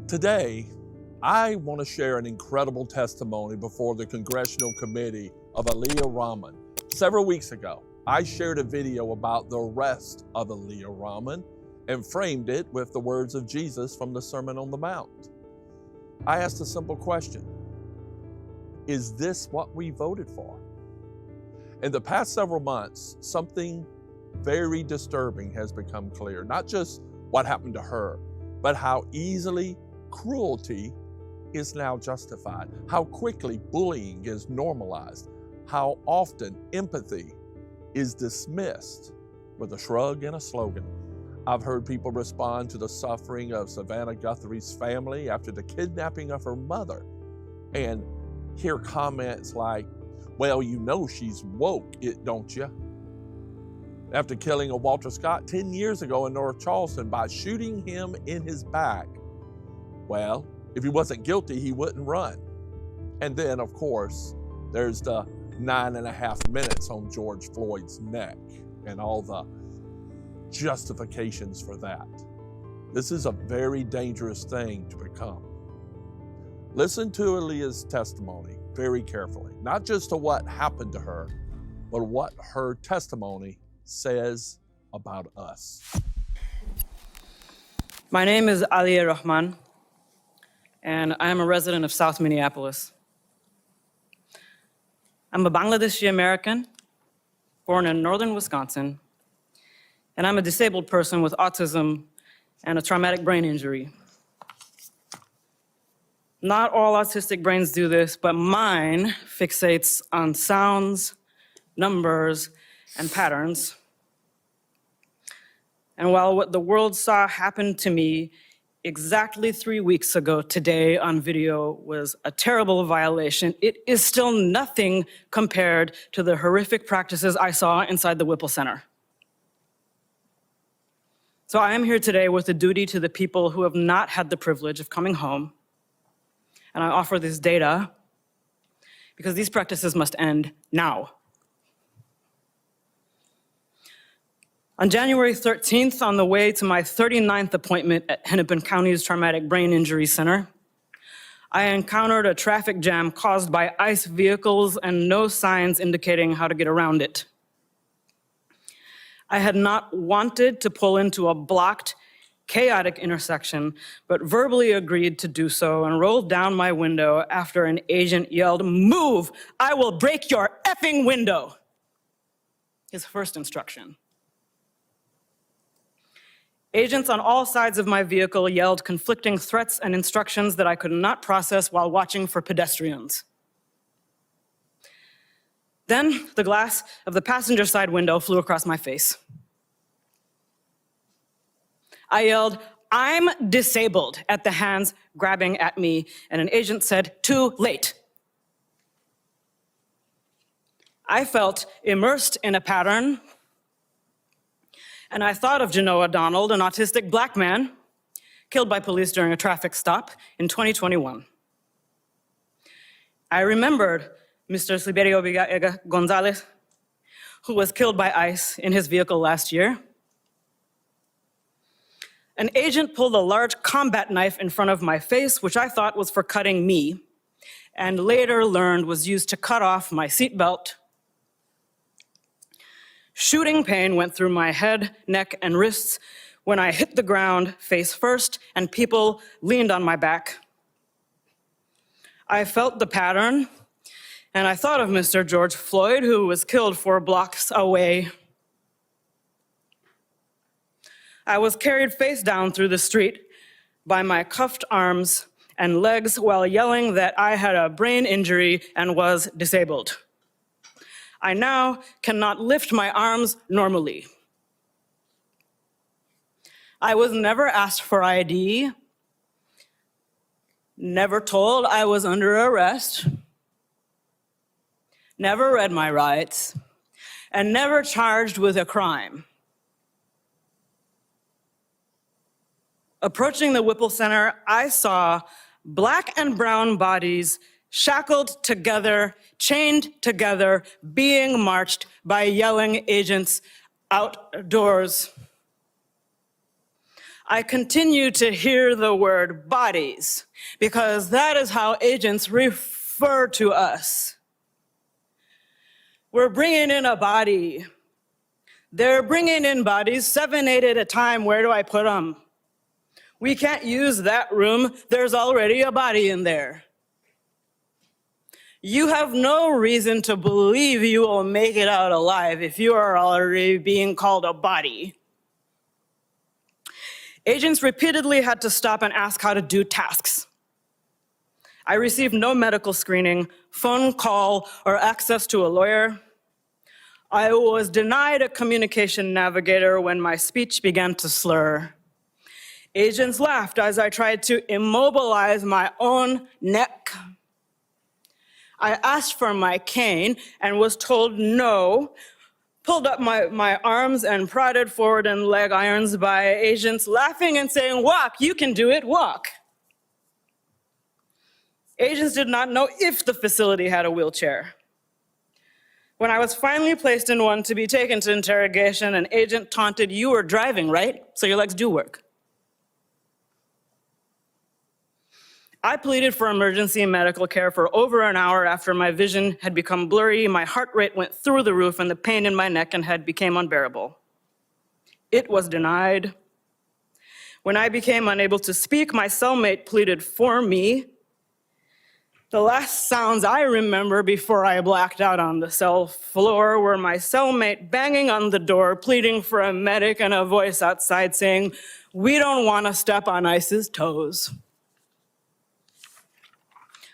Today, I want to share an incredible testimony before the Congressional Committee of Aliyiah Rahman. Several weeks ago, I shared a video about the arrest of Aliyiah Rahman and framed it with the words of Jesus from the Sermon on the Mount. I asked a simple question: is this what we voted for? In the past several months, something very disturbing has become clear. Not just what happened to her, but how easily cruelty is now justified, how quickly bullying is normalized, how often empathy is dismissed with a shrug and a slogan. I've heard people respond to the suffering of Savannah Guthrie's family after the kidnapping of her mother and hear comments like, well, you know she's woke, don't you? After killing a Walter Scott 10 years ago in North Charleston by shooting him in his back, well, if he wasn't guilty, he wouldn't run. And then, of course, there's the 9.5 minutes on George Floyd's neck and all the justifications for that. This is a very dangerous thing to become. Listen to Aaliyah's testimony very carefully, not just to what happened to her, but what her testimony says about us. My name is Aliyiah Rahman, and I am a resident of South Minneapolis. I'm a Bangladeshi American, born in northern Wisconsin, and I'm a disabled person with autism and a traumatic brain injury. Not all autistic brains do this, but mine fixates on sounds, numbers, and patterns. And while what the world saw happen to me exactly 3 weeks ago today on video was a terrible violation, it is still nothing compared to the horrific practices I saw inside the Whipple Center. So I am here today with a duty to the people who have not had the privilege of coming home, and I offer this data because these practices must end now. On January 13th, on the way to my 39th appointment at Hennepin County's Traumatic Brain Injury Center, I encountered a traffic jam caused by ICE vehicles and no signs indicating how to get around it. I had not wanted to pull into a blocked, chaotic intersection, but verbally agreed to do so and rolled down my window after an agent yelled, "Move! I will break your effing window!" His first instruction. Agents on all sides of my vehicle yelled conflicting threats and instructions that I could not process while watching for pedestrians. Then the glass of the passenger side window flew across my face. I yelled, "I'm disabled," at the hands grabbing at me, and an agent said, "Too late." I felt immersed in a pattern, and I thought of Genoa Donald, an autistic black man killed by police during a traffic stop in 2021. I remembered Mr. Sliberio Gonzalez, who was killed by ICE in his vehicle last year. An agent pulled a large combat knife in front of my face, which I thought was for cutting me, and later learned was used to cut off my seatbelt. Shooting pain went through my head, neck, and wrists when I hit the ground face first and people leaned on my back. I felt the pattern, and I thought of Mr. George Floyd, who was killed 4 blocks away. I was carried face down through the street by my cuffed arms and legs while yelling that I had a brain injury and was disabled. I now cannot lift my arms normally. I was never asked for ID, never told I was under arrest, never read my rights, and never charged with a crime. Approaching the Whipple Center, I saw black and brown bodies shackled together, chained together, being marched by yelling agents outdoors. I continue to hear the word bodies because that is how agents refer to us. We're bringing in a body. They're bringing in bodies, 7, 8 at a time. Where do I put them? We can't use that room. There's already a body in there. You have no reason to believe you will make it out alive if you are already being called a body. Agents repeatedly had to stop and ask how to do tasks. I received no medical screening, phone call, or access to a lawyer. I was denied a communication navigator when my speech began to slur. Agents laughed as I tried to immobilize my own neck. I asked for my cane and was told no, pulled up my arms and prodded forward in leg irons by agents laughing and saying, "Walk, you can do it, walk." Agents did not know if the facility had a wheelchair. When I was finally placed in one to be taken to interrogation, an agent taunted, "You were driving, right? So your legs do work." I pleaded for emergency medical care for over an hour after my vision had become blurry, my heart rate went through the roof, and the pain in my neck and head became unbearable. It was denied. When I became unable to speak, my cellmate pleaded for me. The last sounds I remember before I blacked out on the cell floor were my cellmate banging on the door, pleading for a medic, and a voice outside saying, "We don't want to step on ICE's toes."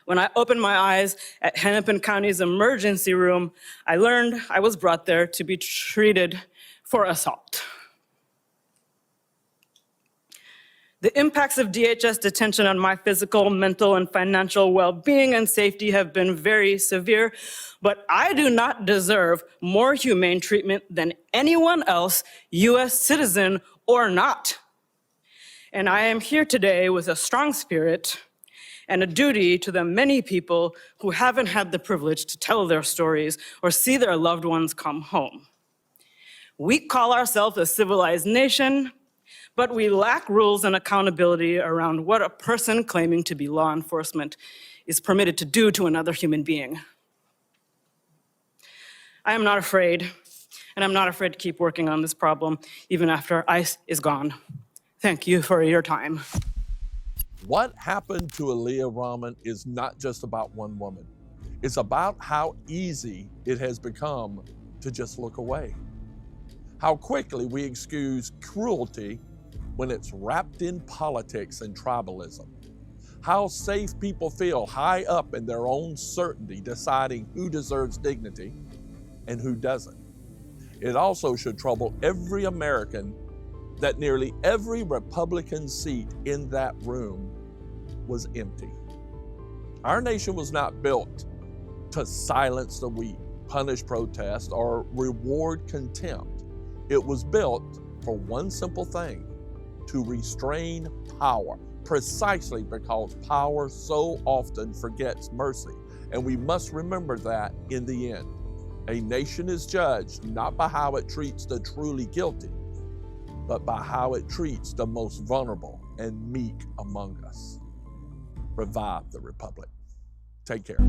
When I opened my eyes at Hennepin County's emergency room, I learned I was brought there to be treated for assault. The impacts of DHS detention on my physical, mental, and financial well-being and safety have been very severe, but I do not deserve more humane treatment than anyone else, US citizen or not. And I am here today with a strong spirit and a duty to the many people who haven't had the privilege to tell their stories or see their loved ones come home. We call ourselves a civilized nation, but we lack rules and accountability around what a person claiming to be law enforcement is permitted to do to another human being. I am not afraid, and I'm not afraid to keep working on this problem even after ICE is gone. Thank you for your time. What happened to Aliyiah Rahman is not just about one woman. It's about how easy it has become to just look away. How quickly we excuse cruelty when it's wrapped in politics and tribalism. How safe people feel high up in their own certainty, deciding who deserves dignity and who doesn't. It also should trouble every American that nearly every Republican seat in that room was empty. Our nation was not built to silence the weak, punish protest, or reward contempt. It was built for one simple thing: to restrain power, precisely because power so often forgets mercy. And we must remember that in the end. A nation is judged not by how it treats the truly guilty, but by how it treats the most vulnerable and meek among us. Revive the republic. Take care.